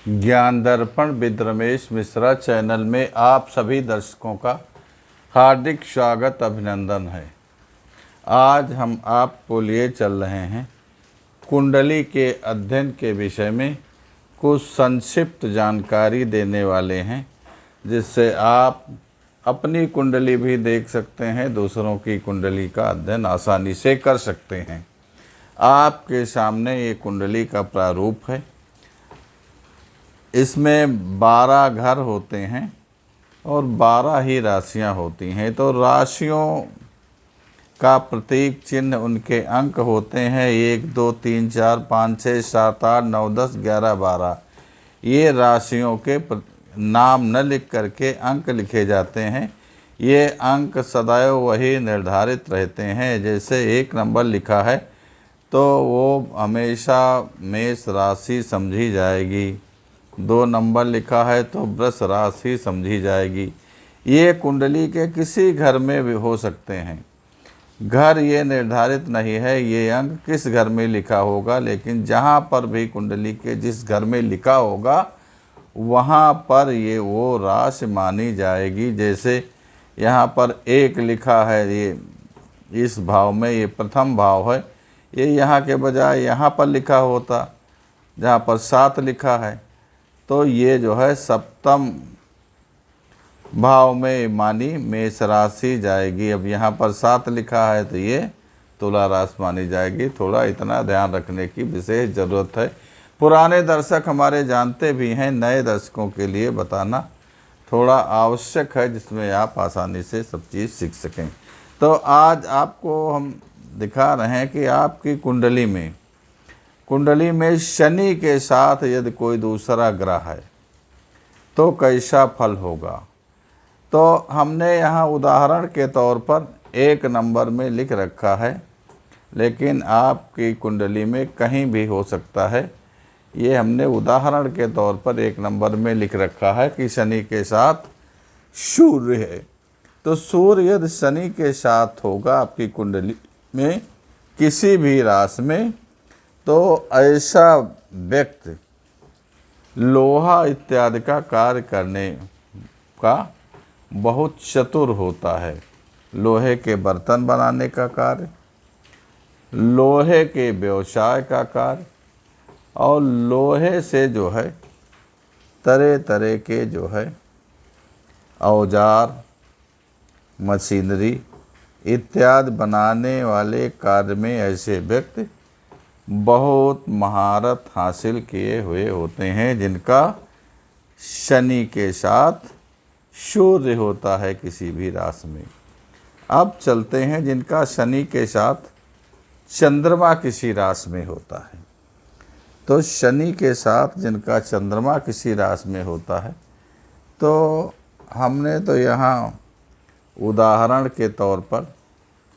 ज्ञान दर्पण with Ramesh Mishra channel में आप सभी दर्शकों का हार्दिक स्वागत अभिनंदन है। आज हम आपको लिए चल रहे हैं कुंडली के अध्ययन के विषय में कुछ संक्षिप्त जानकारी देने वाले हैं, जिससे आप अपनी कुंडली भी देख सकते हैं, दूसरों की कुंडली का अध्ययन आसानी से कर सकते हैं। आपके सामने ये कुंडली का प्रारूप है। इसमें 12 घर होते हैं और 12 ही राशियां होती हैं। तो राशियों का प्रतीक चिन्ह, उनके अंक होते हैं 1 2 3 4 5 6 7 8 9 10 11 12। ये राशियों के नाम न लिख करके अंक लिखे जाते हैं। ये अंक सदैव वही निर्धारित रहते हैं। जैसे 1 नंबर लिखा है तो वो हमेशा मेष राशि समझी जाएगी। 2 नंबर लिखा है तो वृष राशि समझी जाएगी। ये कुंडली के किसी घर में भी हो सकते हैं। घर ये निर्धारित नहीं है ये अंक किस घर में लिखा होगा, लेकिन जहाँ पर भी कुंडली के जिस घर में लिखा होगा वहाँ पर ये वो राशि मानी जाएगी। जैसे यहाँ पर 1 लिखा है, ये इस भाव में ये प्रथम भाव है, ये यहाँ के बजाय यहाँ पर लिखा होता जहाँ पर 7 लिखा है तो ये जो है सप्तम भाव में मानी मेष राशि जाएगी। अब यहाँ पर 7 लिखा है तो ये तुला राशि मानी जाएगी। थोड़ा इतना ध्यान रखने की विशेष ज़रूरत है। पुराने दर्शक हमारे जानते भी हैं, नए दर्शकों के लिए बताना थोड़ा आवश्यक है, जिसमें आप आसानी से सब चीज़ सीख सकें। तो आज आपको हम दिखा रहे हैं कि आपकी कुंडली में शनि के साथ यदि कोई दूसरा ग्रह है तो कैसा फल होगा। तो हमने यहाँ उदाहरण के तौर पर 1 नंबर में लिख रखा है, लेकिन आपकी कुंडली में कहीं भी हो सकता है। ये हमने उदाहरण के तौर पर 1 नंबर में लिख रखा है कि शनि के साथ सूर्य है। तो सूर्य यदि शनि के साथ होगा आपकी कुंडली में किसी भी राशि में, तो ऐसा व्यक्ति लोहा इत्यादि का कार्य करने का बहुत चतुर होता है। लोहे के बर्तन बनाने का कार्य, लोहे के व्यवसाय का कार्य और लोहे से जो है तरह तरह के जो है औजार, मशीनरी इत्यादि बनाने वाले कार्य में ऐसे व्यक्ति बहुत महारत हासिल किए हुए होते हैं, जिनका शनि के साथ सूर्य होता है किसी भी राशि में। अब चलते हैं जिनका शनि के साथ चंद्रमा किसी राशि में होता है। तो शनि के साथ जिनका चंद्रमा किसी राशि में होता है, तो हमने तो यहाँ उदाहरण के तौर पर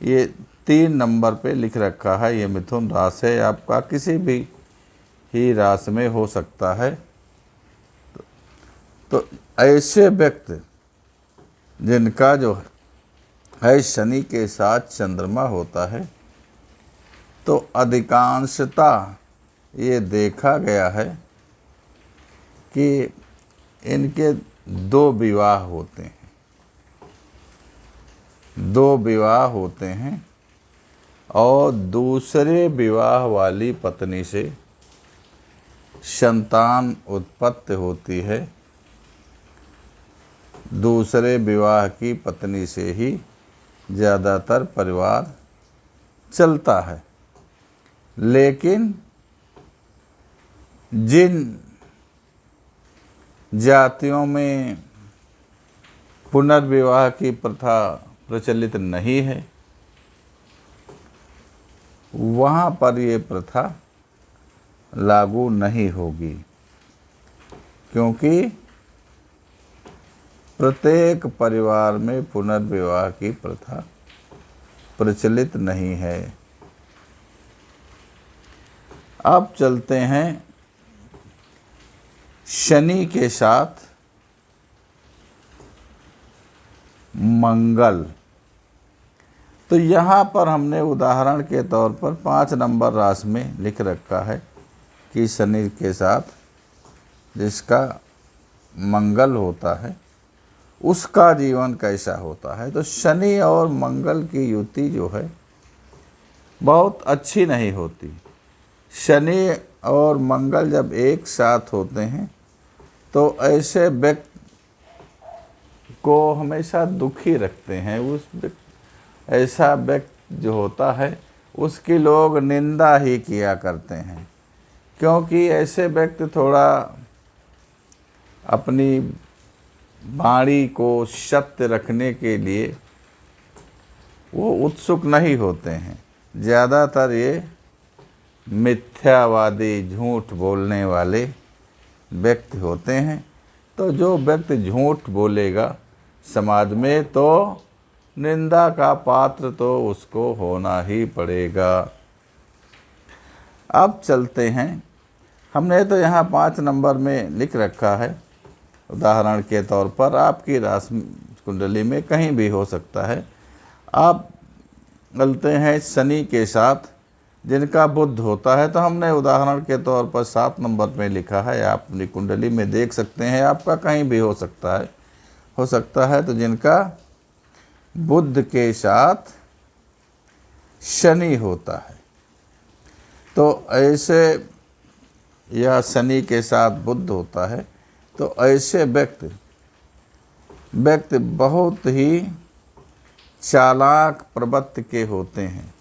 ये 3 नंबर पे लिख रखा है। ये मिथुन राशि है, आपका किसी भी ही राशि में हो सकता है। तो ऐसे व्यक्ति जिनका जो है शनि के साथ चंद्रमा होता है, तो अधिकांशता ये देखा गया है कि इनके 2 विवाह होते हैं। 2 विवाह होते हैं और दूसरे विवाह वाली पत्नी से संतान उत्पत्ति होती है। दूसरे विवाह की पत्नी से ही ज़्यादातर परिवार चलता है। लेकिन जिन जातियों में पुनर्विवाह की प्रथा प्रचलित नहीं है, वहाँ पर ये प्रथा लागू नहीं होगी, क्योंकि प्रत्येक परिवार में पुनर्विवाह की प्रथा प्रचलित नहीं है। अब चलते हैं शनि के साथ मंगल। तो यहाँ पर हमने उदाहरण के तौर पर 5 नंबर राशि में लिख रखा है कि शनि के साथ जिसका मंगल होता है उसका जीवन कैसा होता है। तो शनि और मंगल की युति जो है बहुत अच्छी नहीं होती। शनि और मंगल जब एक साथ होते हैं तो ऐसे व्यक्ति को हमेशा दुखी रखते हैं। ऐसा व्यक्ति जो होता है उसकी लोग निंदा ही किया करते हैं, क्योंकि ऐसे व्यक्ति थोड़ा अपनी वाणी को सत्य रखने के लिए वो उत्सुक नहीं होते हैं। ज़्यादातर ये मिथ्यावादी, झूठ बोलने वाले व्यक्ति होते हैं। तो जो व्यक्ति झूठ बोलेगा समाज में तो निंदा का पात्र तो उसको होना ही पड़ेगा। अब चलते हैं, हमने तो यहाँ 5 नंबर में लिख रखा है, उदाहरण के तौर पर आपकी राशि कुंडली में कहीं भी हो सकता है। आप चलते हैं शनि के साथ जिनका बुध होता है, तो हमने उदाहरण के तौर पर 7 नंबर में लिखा है। आप अपनी कुंडली में देख सकते हैं, आपका कहीं भी हो सकता है। तो जिनका बुध के साथ शनि होता है, तो ऐसे, या शनि के साथ बुध होता है, तो ऐसे व्यक्ति बहुत ही चालाक प्रवृत्ति के होते हैं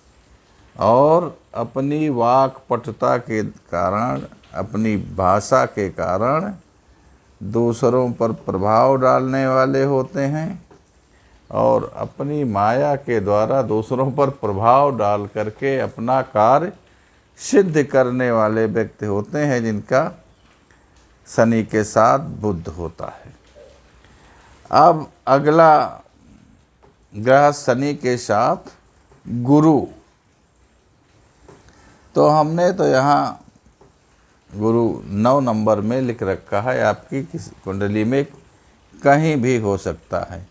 और अपनी वाक्पटुता के कारण, अपनी भाषा के कारण दूसरों पर प्रभाव डालने वाले होते हैं और अपनी माया के द्वारा दूसरों पर प्रभाव डाल करके अपना कार्य सिद्ध करने वाले व्यक्ति होते हैं, जिनका शनि के साथ बुध होता है। अब अगला ग्रह शनि के साथ गुरु, तो हमने तो यहाँ गुरु 9 नंबर में लिख रखा है। आपकी किस कुंडली में कहीं भी हो सकता है।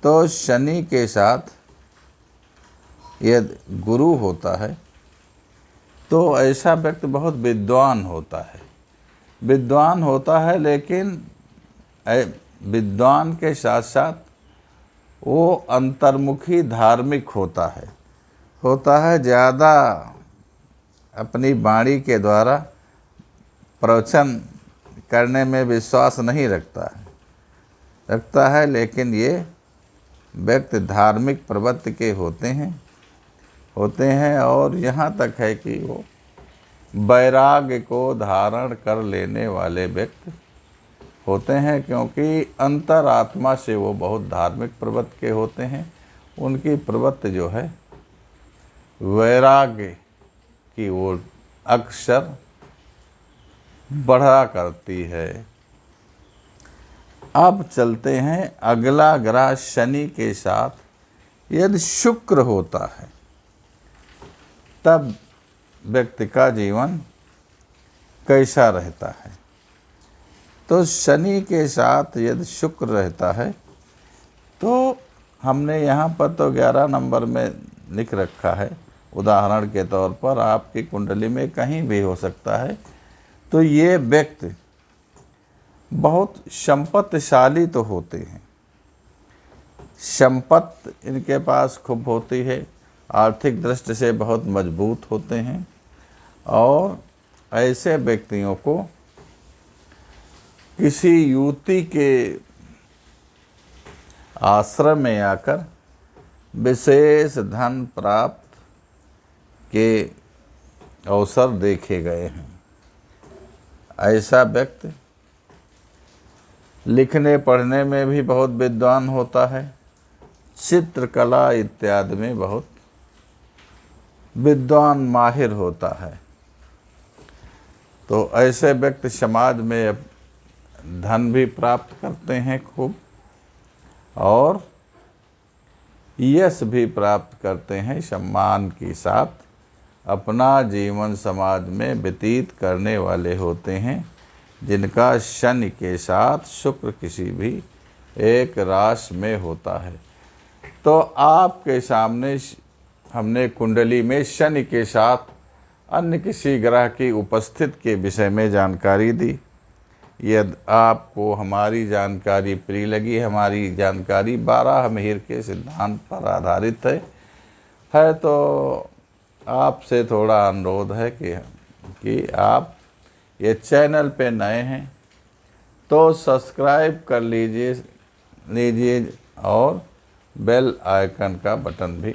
तो शनि के साथ यदि गुरु होता है तो ऐसा व्यक्ति बहुत विद्वान होता है, लेकिन विद्वान के साथ साथ वो अंतर्मुखी धार्मिक होता है। ज़्यादा अपनी वाणी के द्वारा प्रवचन करने में विश्वास नहीं रखता है, लेकिन ये व्यक्ति धार्मिक प्रवृत्ति के होते हैं और यहाँ तक है कि वो वैराग्य को धारण कर लेने वाले व्यक्ति होते हैं, क्योंकि अंतरात्मा से वो बहुत धार्मिक प्रवृत्ति के होते हैं। उनकी प्रवृत्ति जो है वैराग्य की ओर अक्सर बढ़ा करती है। अब चलते हैं, अगला ग्रह शनि के साथ यदि शुक्र होता है तब व्यक्ति का जीवन कैसा रहता है। तो शनि के साथ यदि शुक्र रहता है तो हमने यहाँ पर तो 11 नंबर में लिख रखा है, उदाहरण के तौर पर आपकी कुंडली में कहीं भी हो सकता है। तो ये व्यक्ति बहुत संपत्तिशाली तो होते हैं, संपत्ति इनके पास खूब होती है, आर्थिक दृष्टि से बहुत मजबूत होते हैं और ऐसे व्यक्तियों को किसी युवती के आश्रम में आकर विशेष धन प्राप्त के अवसर देखे गए हैं। ऐसा व्यक्ति लिखने पढ़ने में भी बहुत विद्वान होता है, चित्रकला इत्यादि में बहुत विद्वान माहिर होता है। तो ऐसे व्यक्ति समाज में धन भी प्राप्त करते हैं खूब और यश भी प्राप्त करते हैं, सम्मान के साथ अपना जीवन समाज में व्यतीत करने वाले होते हैं, जिनका शनि के साथ शुक्र किसी भी एक राशि में होता है। तो आपके सामने हमने कुंडली में शनि के साथ अन्य किसी ग्रह की उपस्थिति के विषय में जानकारी दी। यदि आपको हमारी जानकारी प्रिय लगी, हमारी जानकारी 12 मिहिर के सिद्धांत पर आधारित है तो आपसे थोड़ा अनुरोध है कि आप ये चैनल पे नए हैं तो सब्सक्राइब कर लीजिए और बेल आइकन का बटन भी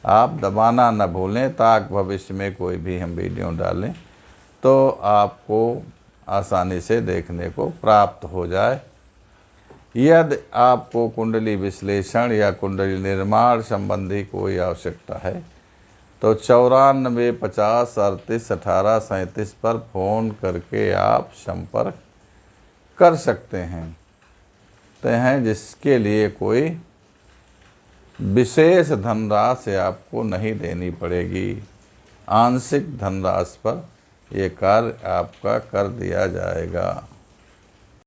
आप दबाना न भूलें, ताकि भविष्य में कोई भी हम वीडियो डालें तो आपको आसानी से देखने को प्राप्त हो जाए। यदि आपको कुंडली विश्लेषण या कुंडली निर्माण संबंधी कोई आवश्यकता है तो 94 50 38 18 37 पर फ़ोन करके आप संपर्क कर सकते हैं, जिसके लिए कोई विशेष धनराशि आपको नहीं देनी पड़ेगी। आंशिक धनराशि पर ये कार्य आपका कर दिया जाएगा।